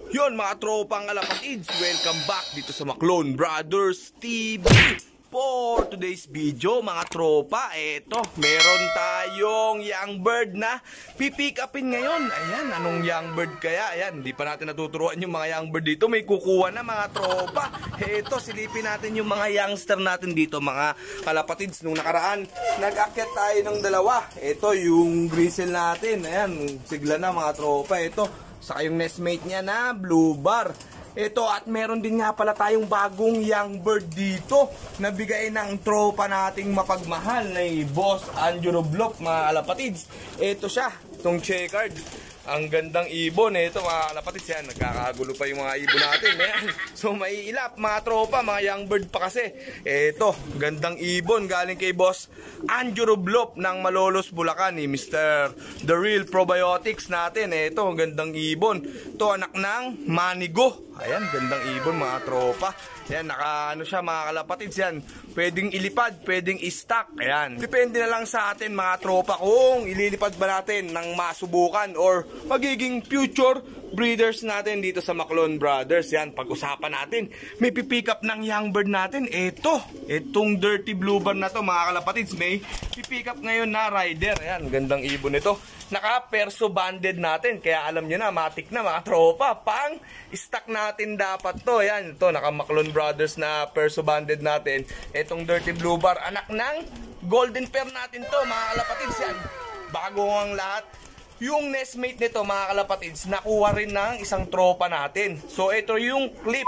Yon mga tropang kalapatids, welcome back dito sa Maclone Brothers TV. For today's video mga tropa, eto, meron tayong young bird na pipick upin ngayon. Ayan, anong young bird kaya? Ayan, hindi pa natin natuturuan yung mga young bird dito. May kukuha na mga tropa. Eto, silipin natin yung mga youngster natin dito mga kalapatids. Nung nakaraan, nag-akyat tayo ng dalawa. Eto, yung grizzle natin. Ayan, sigla na mga tropa. Eto, saka yung nestmate niya na blue bar. Ito, at meron din nga pala tayong bagong young bird dito na bigay ng tropa nating mapagmahal na Boss Angelo Blop mga kalapatids. Ito siya, itong checkered. Ang gandang ibon. Ito mga kalapatids yan, nagkakagulo pa yung mga ibon natin. Ayan. So may ilap mga tropa, mga young bird pa kasi. Ito, gandang ibon galing kay Boss Angelo Blop ng Malolos, Bulacan ni Mr. The Real Probiotics natin. Ito, gandang ibon. Ito anak ng Manigo. Ayan, gandang ibon mga tropa. Ayan, naka ano siya mga kalapatids yan. Pwedeng ilipad, pwedeng i-stack. Ayan, depende na lang sa atin mga tropa kung ililipad ba natin ng masubukan or magiging future breeders natin dito sa Maclone Brothers. Yan, pag-usapan natin. May pipick up ng young bird natin. Itong dirty blue bar na to mga kalapatids. May pipick up ngayon na rider. Ayan, gandang ibon ito. Naka-perso banded natin. Kaya alam nyo na, matik na mga tropa. Pang stock natin dapat to. Ayan, ito, naka-Maclone Brothers na perso banded natin. Itong dirty blue bar, anak ng golden pair natin to mga kalapatids. Yan, bago ang lahat. Yung nestmate nito mga kalapatids, nakuha rin ng isang tropa natin. So ito yung clip.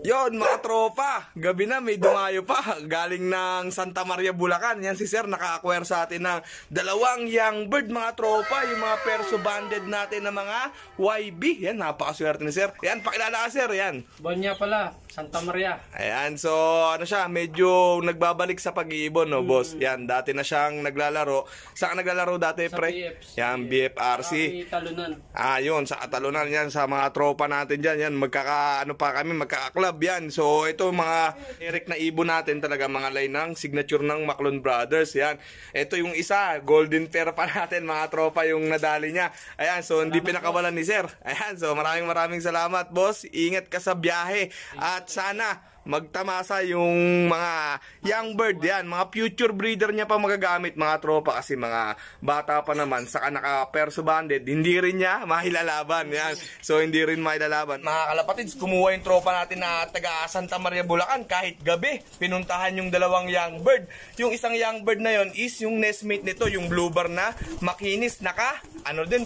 Yon mga tropa, gabi na may dumayo pa galing ng Santa Maria, Bulacan. Yan si sir, naka-acquire sa atin ng dalawang young bird mga tropa. Yung mga perso banded natin na mga YB. Yan, napakaswerte ni sir. Yan, pakilala ka sir, yan. Bonya pala, Santa Maria. Ayan, so ano siya, medyo nagbabalik sa pag-iibon, no boss. Yan, dati na siyang naglalaro. Saan naglalaro dati, sa pre? BFs. Yan, BFRC. Talunan. Yun, sa Katalunan yan, sa mga tropa natin dyan. Yan, magkaka-ano pa kami, magkaka-club yan. So ito mga Eric na ibon natin talaga, mga line ng signature ng Maclone Brothers. Yan, ito yung isa, golden pair pa natin mga tropa yung nadali niya. Ayan, so hindi pinakawalan ni sir. Ayan, so maraming salamat boss. Ingat ka sa biyahe at sana magtamasa yung mga young bird yan, mga future breeder niya pa magagamit mga tropa kasi mga bata pa naman, saka naka-perso banded, hindi rin niya mahilalaban yan. So hindi rin mahilalaban. Mga kalapatids, kumuha yung tropa natin na taga Santa Maria, Bulacan kahit gabi. Pinuntahan yung dalawang young bird. Yung isang young bird na yon is yung nestmate nito, yung blue bar na makinis, naka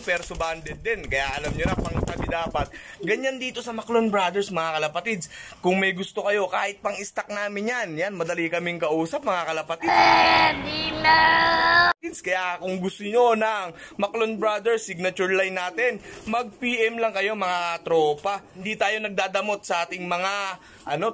perso banded din. Kaya alam nyo na, pang tabi dapat. Ganyan dito sa Maclone Brothers mga kalapatids. Kung may gusto kayo, kahit pang stock namin yan, madali kaming kausap mga kalapatids. Kaya kung gusto nyo ng Maclone Brothers signature line natin, mag-PM lang kayo mga tropa. Hindi tayo nagdadamot sa ating mga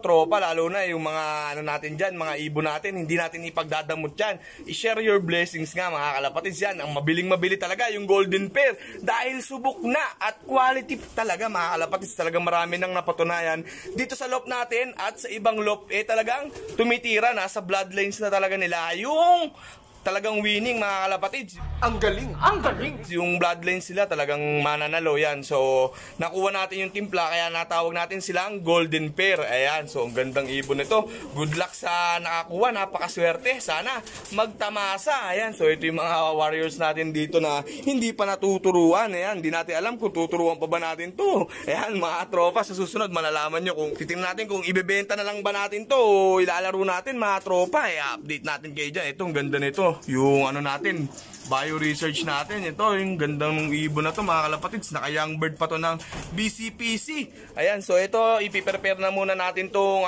tropa, lalo na yung mga natin dyan, mga ibon natin, hindi natin ipagdadamot yan. I-share your blessings nga mga kalapatids yan. Ang mabiling-mabili talaga yung golden pair dahil subok na at quality talaga mga kalapatids. Talagang marami nang napatunayan dito sa lop natin at sa ibang lop talagang tumitira na sa bloodlines na talaga nila yung talagang winning mga kalapatids. Ang galing! Ang galing! Yung bloodlines sila talagang mananalo yan. So nakuha natin yung timpla kaya natawag natin silang golden pair. Ayan, so ang gandang ibon nito. Good luck sa nakakuha, napakaswerte. Sana magtamasa. Ayan, so ito yung mga warriors natin dito na hindi pa natuturuan. Ayan, hindi natin alam kung tuturuan pa ba natin to. Ayan mga tropa, sa susunod malalaman nyo kung titingnan natin kung ibebenta na lang ba natin to o ilalaro natin mga tropa. Update natin kayo dyan. Ito, ang ganda nito. Yung natin, bio-research natin. Ito, yung ganda ng ibon na to mga kalapatids. Naka-young bird pa to ng BCPC. Ayan, so ito, ipiprepare na muna natin tong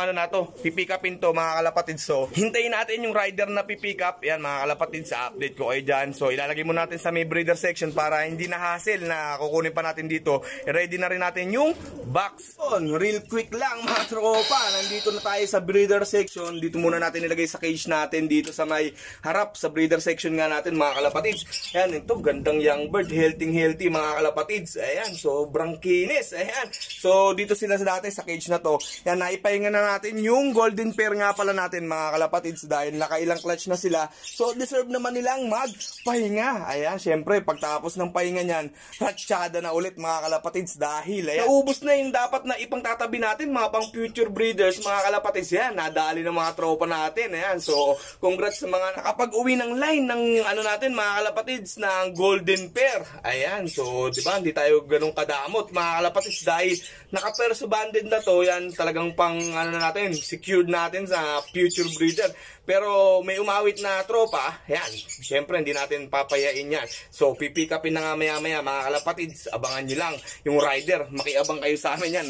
pipick upin to mga kalapatids. So, hintayin natin yung rider na pipick up. Ayan mga kalapatids, sa update ko kayo dyan. So, ilalagay muna natin sa may breeder section para hindi na hassle na kukunin pa natin dito. Ready na rin natin yung box. Real quick lang mga tropa. Nandito na tayo sa breeder section. Dito muna natin ilagay sa cage natin dito sa may harap sa sa breeder section nga natin mga kalapatids. Ayan, ito gandang young bird, healthy mga kalapatids. Ayan, sobrang kinis. Ayan. So dito sila dati sa cage na to. Ayan, naipahinga na natin yung golden pair nga pala natin mga kalapatids dahil nakailang clutch na sila. So deserve naman nilang magpahinga. Ayan, syempre pagtapos ng pahinga niyan, ratsyada na ulit mga kalapatids dahil ayan, naubos na yung dapat na ipangtatabi natin mga pang future breeders mga kalapatids. Yan, nadali ng mga tropa natin. Ayan, so congrats sa mga nakapag-uwi ng line ng ano natin mga kalapatids ng golden pair. Ayan, so di ba hindi tayo ganun kadamot mga kalapatids dahil naka-perso banded na to. Yan talagang pang ano na natin, secured natin sa future breeder. Pero may umawit na tropa, yan, syempre hindi natin papayain yan. So pipick upin na nga maya mga kalapatids. Abangan nyo lang yung rider, makiabang kayo sa amin yan.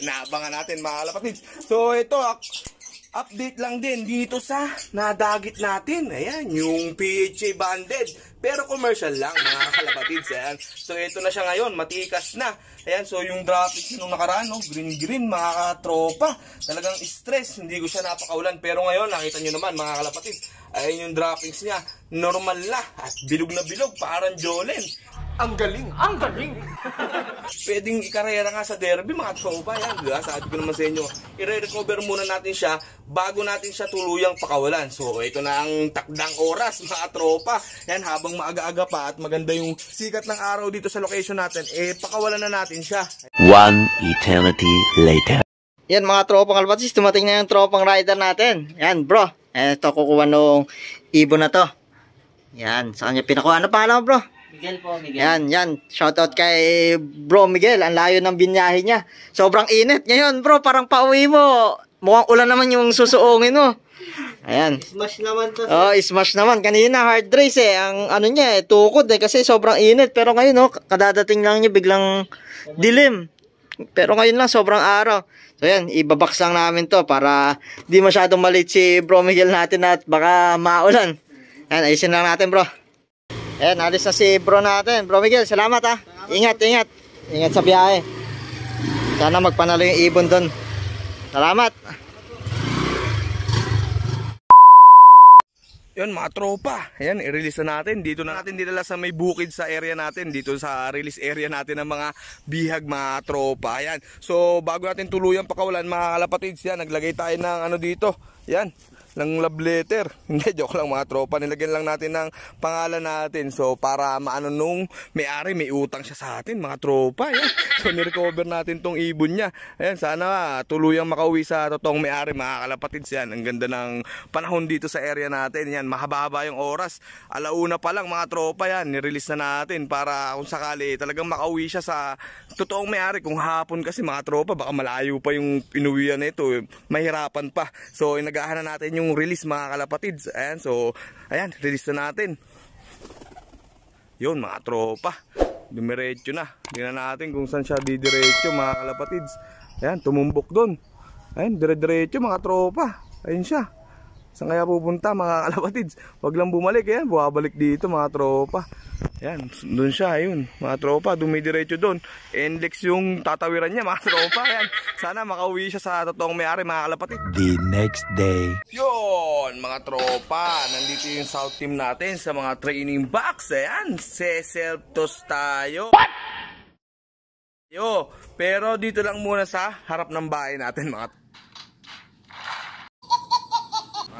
Naabangan natin mga kalapatids. So ito, update lang din dito sa nadagit natin. Ayan, yung PHA banded. Pero commercial lang mga kalapatids. Ayan. So ito na siya ngayon, matikas na. Ayan, so yung droppings nung nakaraan, no, green mga katropa. Talagang stress, hindi ko siya napakaulan. Pero ngayon, nakita nyo naman mga kalapatids. Ayan yung droppings niya, normal na. At bilog na bilog, parang Jolen. Ang galing! Ang galing! Pwedeng ikarera nga sa derby mga tropa. Yan, diba? Sabi ko naman sa inyo, i-recover muna natin siya bago natin siya tuluyang pakawalan. So ito na ang takdang oras mga tropa. Yan, habang maaga-aga pa at maganda yung sikat ng araw dito sa location natin, pakawalan na natin siya. One eternity later. Yan mga tropang kalapatids, dumating na yung tropang rider natin. Yan bro, ito kukuha nung ibon na to. Yan, saan niya pinakuha? Ano pangalan mo bro? Miguel po, Miguel. Yan. Shoutout kay Bro Miguel. Ang layo ng binyahe niya. Sobrang init. Ngayon, bro, parang pauwi mo. Mukhang ulan naman yung susuungin mo. Ayan. Smash naman to. Oh, smash naman. Kanina, hard race eh. Ang ano niya tukod kasi sobrang init. Pero ngayon, kadadating lang niya, biglang dilim. Pero ngayon lang, sobrang araw. So yan, ibabox lang namin to para di masyadong malit si Bro Miguel natin at baka maulan. Ayan, ayusin lang natin bro. Ayan, alis na si bro natin. Bro Miguel, salamat ha. Ingat. Ingat sa biyahe. Sana magpanalo yung ibon doon. Salamat. Yun mga tropa, ayan, i-release na natin. Dito na natin dinala sa may bukid sa area natin. Dito sa release area natin ng mga bihag mga tropa. Ayan, so bago natin tuluyang pakawalan mga kalapatids, yan, naglagay tayo ng ano dito. Yan, ng love letter. Hindi, joke lang mga tropa. Nilagyan lang natin ng pangalan natin. So para maano nung may-ari, may utang siya sa atin mga tropa. Ayan. So nirecover natin tong ibon niya. Ayan, sana tuluyang makauwi sa totoong may-ari mga kalapatids. Yan, ang ganda ng panahon dito sa area natin. Yan, mahaba-haba yung oras. Alauna pa lang mga tropa yan. Nirelease na natin para kung sakali talagang makauwi siya sa totoong may-ari. Kung hapon kasi mga tropa, baka malayo pa yung inuwian nito. Mahirapan pa. So inagahan na natin yung release mga kalapatids. Ayan, so ayan, release na natin. Yun mga tropa, dumiretso na. Tingnan natin kung saan siya didiretso mga kalapatids. Ayan, tumumbok doon. Ayan, dire-diretso mga tropa. Ayun siya. Saan kaya pupunta mga kalapatids? Wag lang bumalik, ayan, buwabalik dito mga tropa. Ayan, doon siya, ayun mga tropa, dumidiretso doon. Index yung tatawiran niya mga tropa. Ayan, sana makauwi siya sa totoong may-ari mga kalapatids. The next day. Yun mga tropa, nandito yung south team natin sa mga training box. Ayan, self-toss tayo. What? Yo, pero dito lang muna sa harap ng bahay natin mga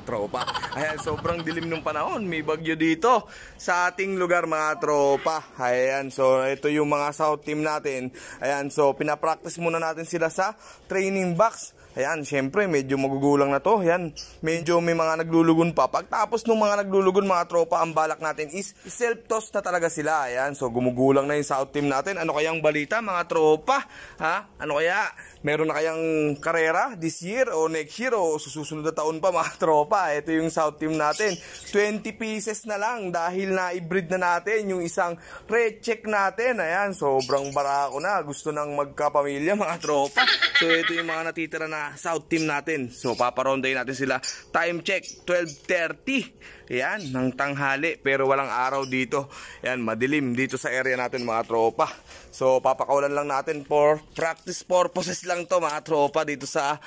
tropa. Ayan, sobrang dilim ng panahon. May bagyo dito sa ating lugar mga tropa. Ayan, so ito yung mga south team natin. Ayan, so pinapractice muna natin sila sa training box. Ayan, syempre medyo magugulang na to. Ayan, medyo may mga naglulugon pa. Pagtapos ng mga naglulugon mga tropa, ang balak natin is self-toss na talaga sila. Ayan, so gumugulang na yung south team natin. Ano kayang balita mga tropa? Ha? Ano kaya? Meron na kayang karera this year o next year o susunod na taon pa mga tropa? Ito yung south team natin. 20 pieces na lang dahil na-breed na natin yung isang red check natin. Ayan, sobrang barako na. Gusto nang magkapamilya mga tropa. So ito yung mga natitira na south team natin. So paparondayin natin sila. Time check 12:30. Ayan, ng tanghali pero walang araw dito. Ayan, madilim dito sa area natin mga tropa. So papakawalan lang natin for practice purposes lang to mga tropa dito sa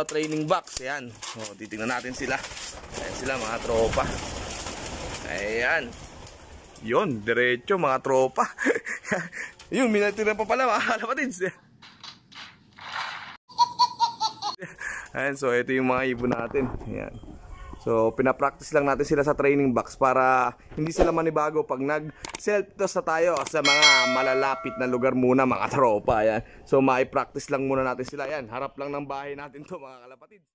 training box. Ayan, so titingnan natin sila. Ayan sila mga tropa. Ayan. Yun, diretso mga tropa. Yun, minatira pa pala mga kalapatids. Ayan, so ito yung mga ibon natin. Ayan. So, pinapractice lang natin sila sa training box para hindi sila manibago pag nag-self-toss na tayo sa mga malalapit na lugar muna mga tropa. Ayan. So, mai-practice lang muna natin sila. Ayan, harap lang ng bahay natin to mga kalapatids.